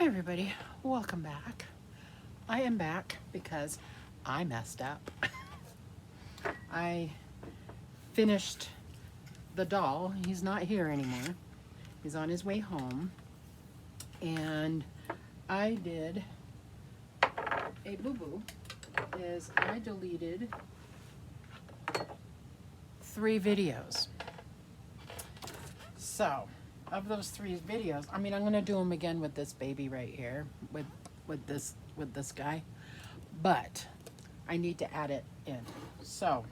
Hi everybody, welcome back. I am back because I messed up. I finished the doll. He's not here anymore. He's on his way home. And I did a boo-boo is I deleted 3 videos. So, of those 3 videos, I mean, I'm gonna do them again with this baby right here, with this guy, but I need to add it in. So,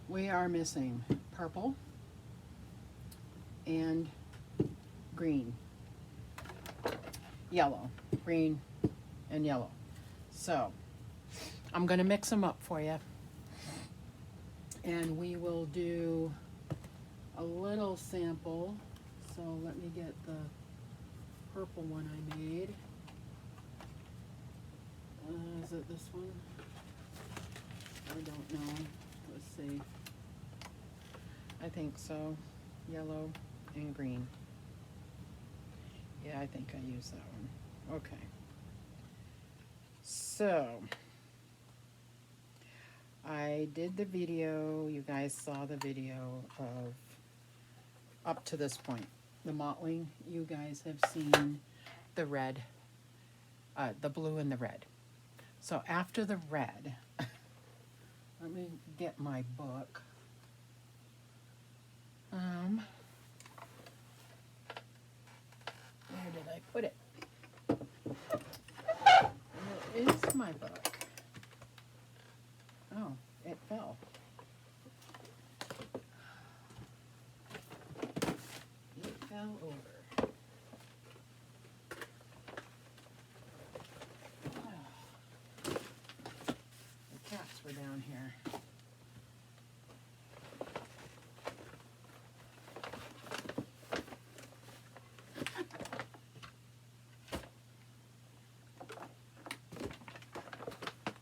we are missing purple and green, yellow, green, and yellow. So, I'm gonna mix them up for you, and we will do a little sample. So let me get the purple one I made. Is it this one? I don't know. Let's see. I think so. Yellow and green. Yeah, I think I used that one. Okay. So I did the video. You guys saw the video of up to this point. The mottling, you guys have seen the red, the blue and the red. So after the red, let me get my book. Where did I put it? Where is my book? Oh, it fell. It fell over. The cats were down here.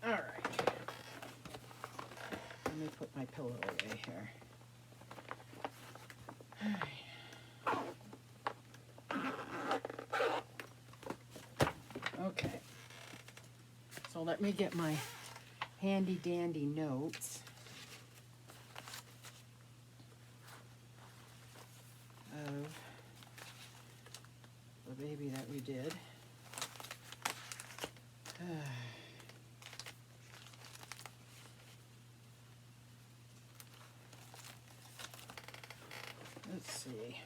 All right. Let me put my pillow away here. All right. Okay. So let me get my handy dandy notes of the baby that we did. Let's see.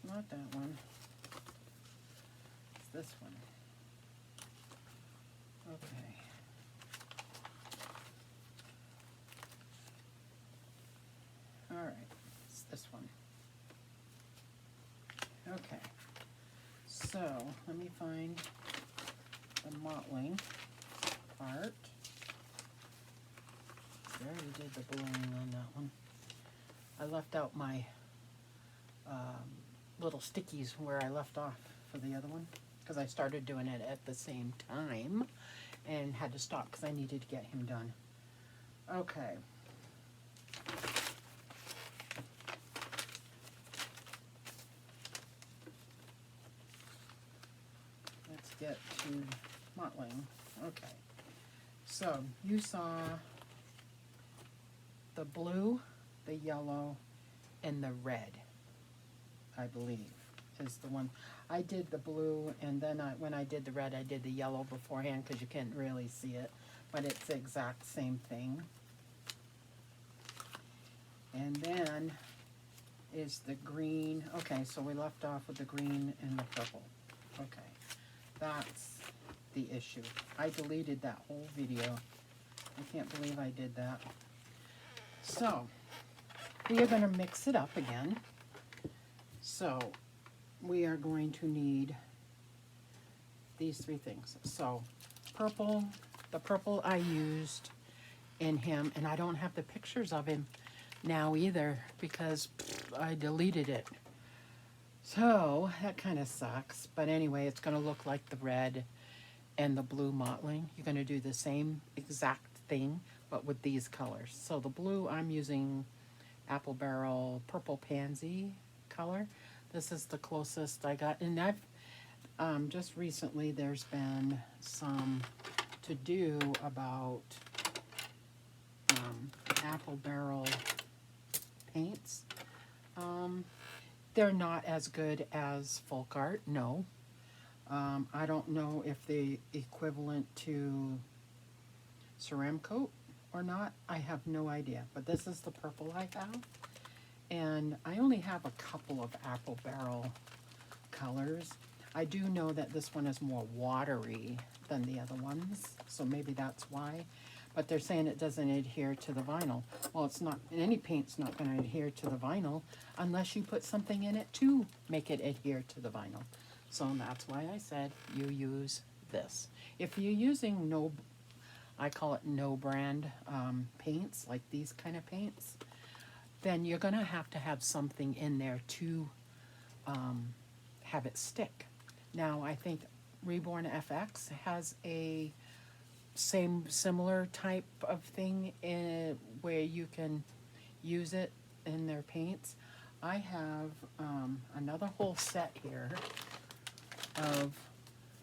Not that one. It's this one. Okay. All right. It's this one. Okay. So let me find the mottling part. I already did the ballooning on that one. I left out my little stickies where I left off for the other one because I started doing it at the same time and had to stop because I needed to get him done. Okay. Let's get to mottling. Okay. So you saw the blue, the yellow, and the red, I believe, is the one. I did the blue, and then when I did the red, I did the yellow beforehand because you can't really see it, but it's the exact same thing. And then is the green. Okay, so we left off with the green and the purple. Okay, that's the issue. I deleted that whole video. I can't believe I did that. So, we are going to mix it up again. So, we are going to need these 3 things. So, purple, the purple I used in him, and I don't have the pictures of him now either because I deleted it. So, that kind of sucks. But anyway, it's going to look like the red and the blue mottling. You're going to do the same exact thing, but with these colors. So the blue, I'm using Apple Barrel Purple Pansy color. This is the closest I got. And I've, just recently there's been some to do about apple barrel paints. They're not as good as folk art, no. I don't know if they equivalent to Ceramcoat or not. I have no idea, but this is the purple I have. And I only have a couple of apple barrel colors. I do know that this one is more watery than the other ones, so maybe that's why. But they're saying it doesn't adhere to the vinyl. Well, it's not, any paint's not going to adhere to the vinyl unless you put something in it to make it adhere to the vinyl. So that's why I said you use this. If you're using no, I call it no brand paints, like these kind of paints, then you're going to have something in there to have it stick. Now, I think Reborn FX has a similar type of thing where you can use it in their paints. I have another whole set here of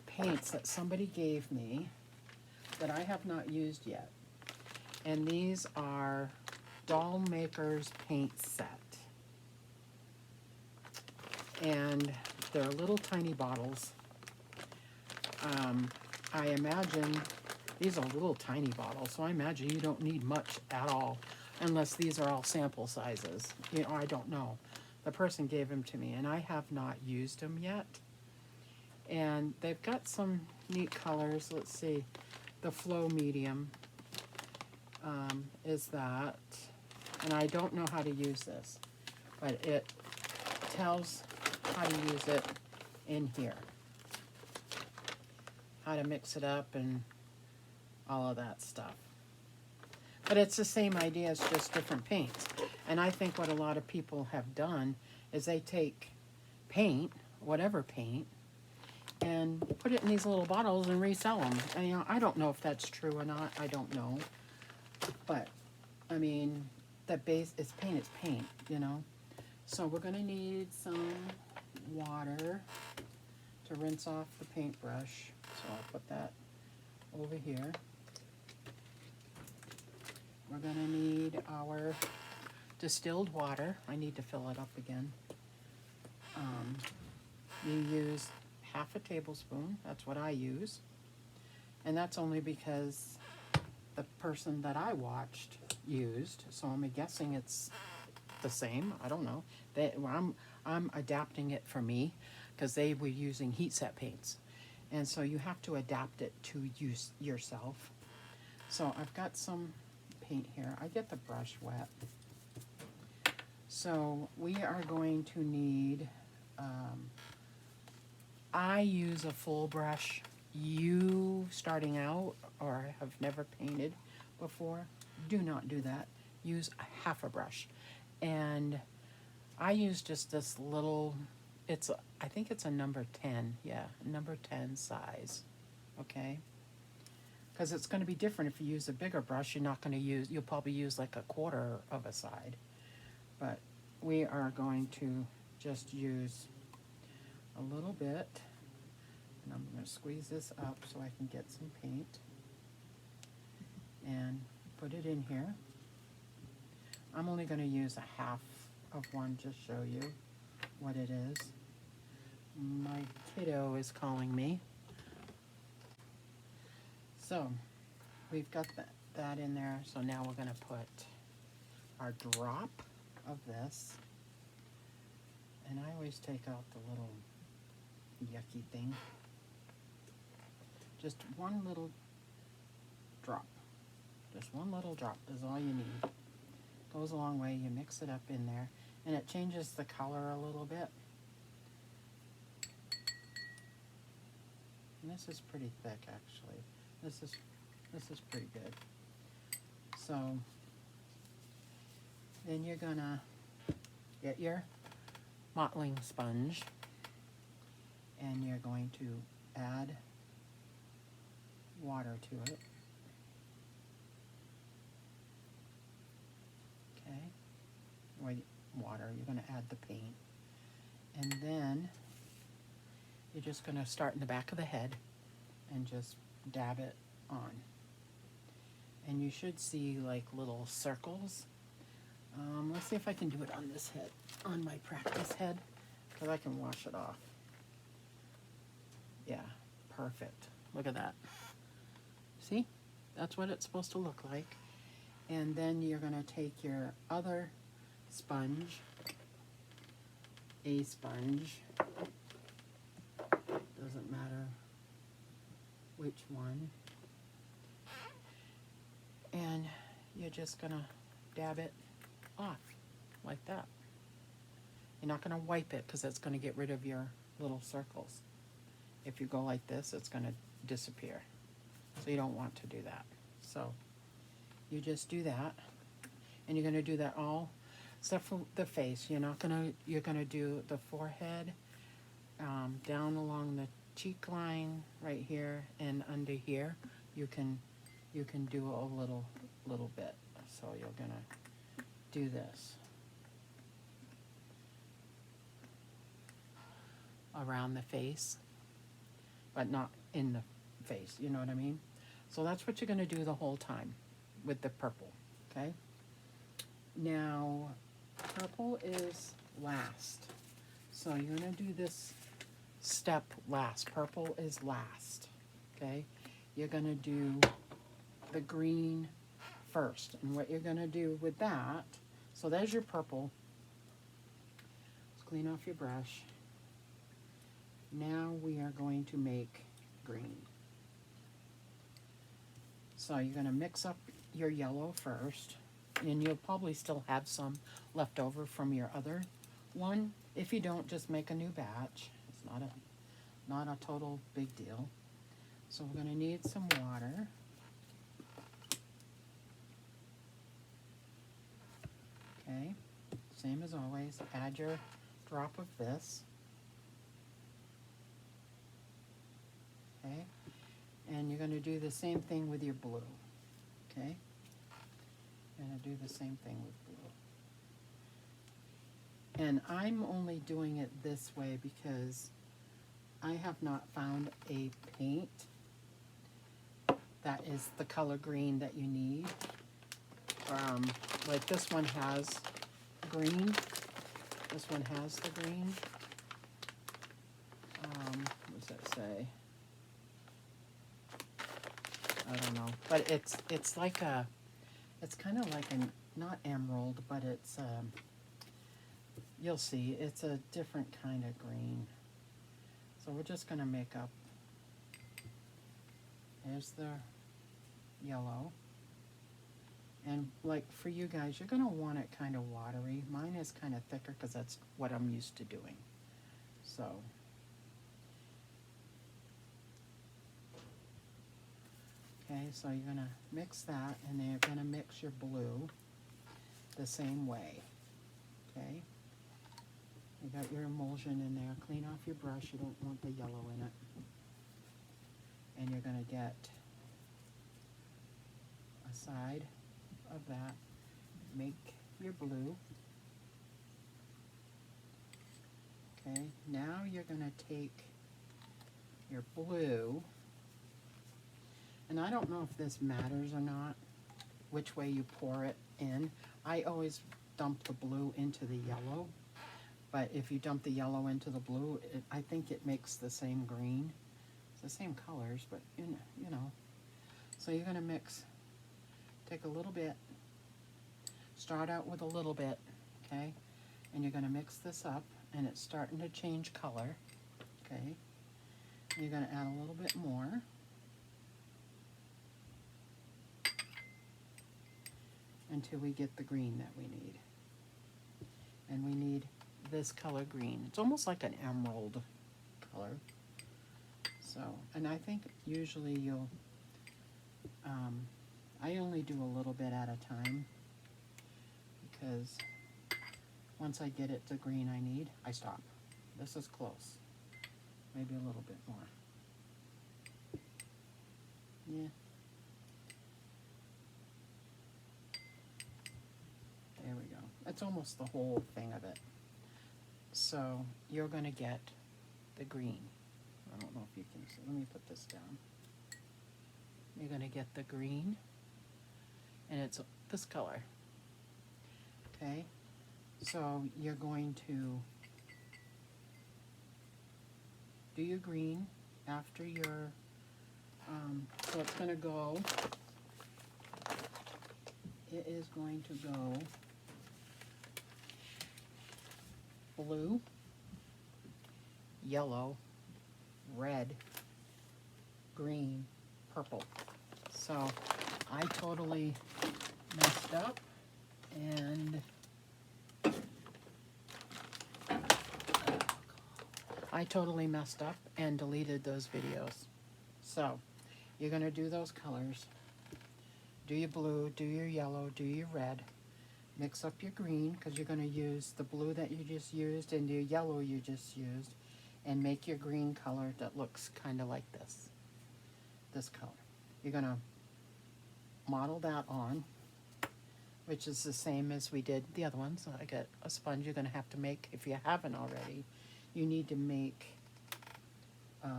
paints that somebody gave me that I have not used yet. And these are Doll Maker's paint set. And they're little tiny bottles. I imagine these are little tiny bottles, so I imagine you don't need much at all, unless these are all sample sizes. You know, I don't know. The person gave them to me, and I have not used them yet. And they've got some neat colors. Let's see. The Flow Medium is that. And I don't know how to use this, but it tells how to use it in here. How to mix it up and all of that stuff. But it's the same idea, it's just different paints. And I think what a lot of people have done is they take paint, whatever paint, and put it in these little bottles and resell them. And, you know, I don't know if that's true or not, I don't know. But, I mean, the base is paint, you know. So we're gonna need some water to rinse off the paintbrush. So I'll put that over here. We're gonna need our distilled water. I need to fill it up again. You use half a tablespoon, that's what I use. And that's only because the person that I watched used, so I'm guessing it's the same, I don't know. I'm adapting it for me, because they were using heat set paints. And so you have to adapt it to use yourself. So I've got some paint here. I get the brush wet. So we are going to need, I use a full brush. You starting out or have never painted before, do not do that. Use a half a brush. And I use just this little, I think it's a number 10, yeah, number 10 size, okay? Because it's going to be different if you use a bigger brush. You're not going to use, you'll probably use like a quarter of a side. But we are going to just use a little bit. And I'm going to squeeze this up so I can get some paint. And put it in here. I'm only going to use a half of one to show you what it is. My kiddo is calling me. So, we've got that in there. So now we're going to put our drop of this. And I always take out the little yucky thing. Just one little drop. Just one little drop is all you need. Goes a long way. You mix it up in there. And it changes the color a little bit. And this is pretty thick, actually. This is pretty good. So then you're gonna get your mottling sponge and you're going to add water to it. Okay. Water, you're gonna add the paint. And then you're just going to start in the back of the head and just dab it on. And you should see like little circles. Let's see if I can do it on this head, on my practice head, because I can wash it off. Yeah, perfect. Look at that. See? That's what it's supposed to look like. And then you're going to take your other sponge, a sponge, doesn't matter which one, and you're just going to dab it off like that. You're not going to wipe it because it's going to get rid of your little circles. If you go like this, it's going to disappear. So you don't want to do that. So you just do that, and you're going to do that all except for the face. You're going to do the forehead, down along the cheek line right here and under here. You can do a little bit. So you're going to do this around the face, but not in the face, you know what I mean? So that's what you're going to do the whole time with the purple, okay? Now, purple is last. So you're going to do this step last. Purple is last, okay? You're going to do the green first. And what you're going to do with that, so there's your purple. Let's clean off your brush. Now we are going to make green. So you're going to mix up your yellow first, and you'll probably still have some left over from your other one. If you don't, just make a new batch. It's not a total big deal. So we're going to need some water. Okay, same as always, add your drop of this. Okay, and you're going to do the same thing with your blue. Okay, you're going to do the same thing with blue. And I'm only doing it this way because I have not found a paint that is the color green that you need. Like this one has green. This one has the green. What does that say? I don't know. But it's like a, it's kind of like a, not emerald, but it's, you'll see, it's a different kind of green. So we're just going to make up, there's the yellow. And like for you guys, you're going to want it kind of watery. Mine is kind of thicker because that's what I'm used to doing. So, okay, so you're going to mix that, and then you're going to mix your blue the same way. Okay, you got your emulsion in there. Clean off your brush. You don't want the yellow in it. And you're going to get a side of that, make your blue. Okay, now you're going to take your blue, and I don't know if this matters or not, which way you pour it in. I always dump the blue into the yellow, but if you dump the yellow into the blue, I think it makes the same green. It's the same colors, but you know. So you're going to mix. Take a little bit, start out with a little bit, okay, and you're going to mix this up, and it's starting to change color, okay, and you're going to add a little bit more, until we get the green that we need, and we need this color green. It's almost like an emerald color. So, and I think usually you'll, I only do a little bit at a time, because once I get it to green I need, I stop. This is close. Maybe a little bit more. Yeah. There we go. That's almost the whole thing of it. So you're going to get the green. I don't know if you can see. Let me put this down. You're going to get the green, and it's this color. Okay, so you're going to do your green after your, so it's going to go, it is going to go blue, yellow, red, green, purple. So I totally messed up and deleted those videos. So you're going to do those colors. Do your blue, do your yellow, do your red. Mix up your green, because you're going to use the blue that you just used and your yellow you just used, and make your green color that looks kind of like this color. You're going to model that on, which is the same as we did the other ones. So I got a sponge you're going to have to make, if you haven't already. You need to make 5,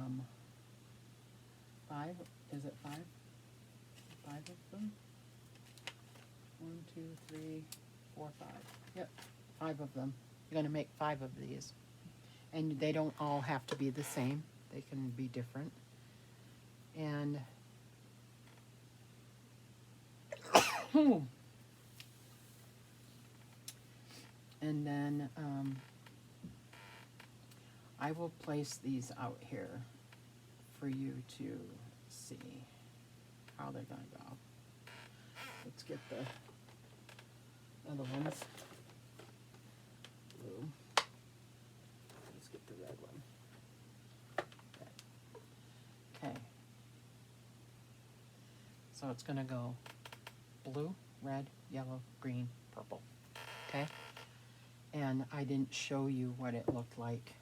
is it 5? 5 of them? 1, 2, 3, 4, 5. Yep, 5 of them. You're going to make 5 of these. And they don't all have to be the same. They can be different. And and then I will place these out here for you to see how they're going to go. Let's get the other ones. Blue. Let's get the red one. Okay. So it's going to go blue, red, yellow, green, purple. Okay? And I didn't show you what it looked like.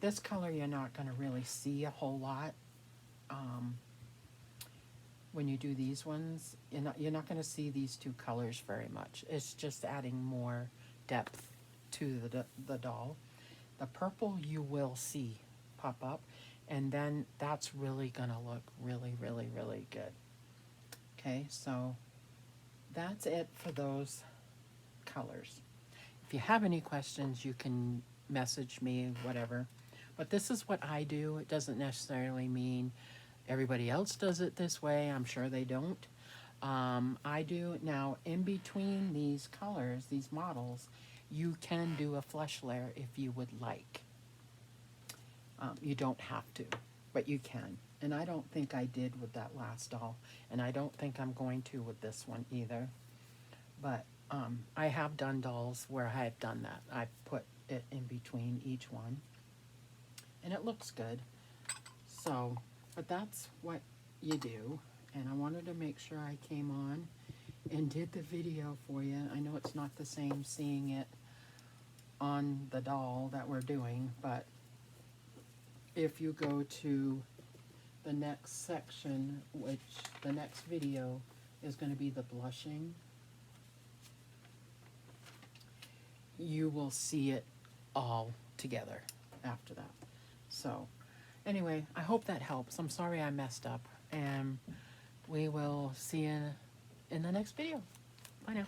This color you're not going to really see a whole lot. When you do these ones, you're not going to see these two colors very much. It's just adding more depth to the doll. The purple you will see pop up, and then that's really going to look really, really, really good. Okay, so that's it for those colors. If you have any questions, you can message me, whatever. But this is what I do. It doesn't necessarily mean everybody else does it this way. I'm sure they don't. I do. Now, in between these colors, these models, you can do a flesh layer if you would like. You don't have to, but you can. And I don't think I did with that last doll, and I don't think I'm going to with this one either. But I have done dolls where I have done that. I put it in between each one, and it looks good. So, but that's what you do, and I wanted to make sure I came on and did the video for you. I know it's not the same seeing it on the doll that we're doing, but if you go to the next section, which the next video is going to be the blushing, you will see it all together after that. So anyway, I hope that helps. I'm sorry I messed up, and we will see you in the next video. Bye now.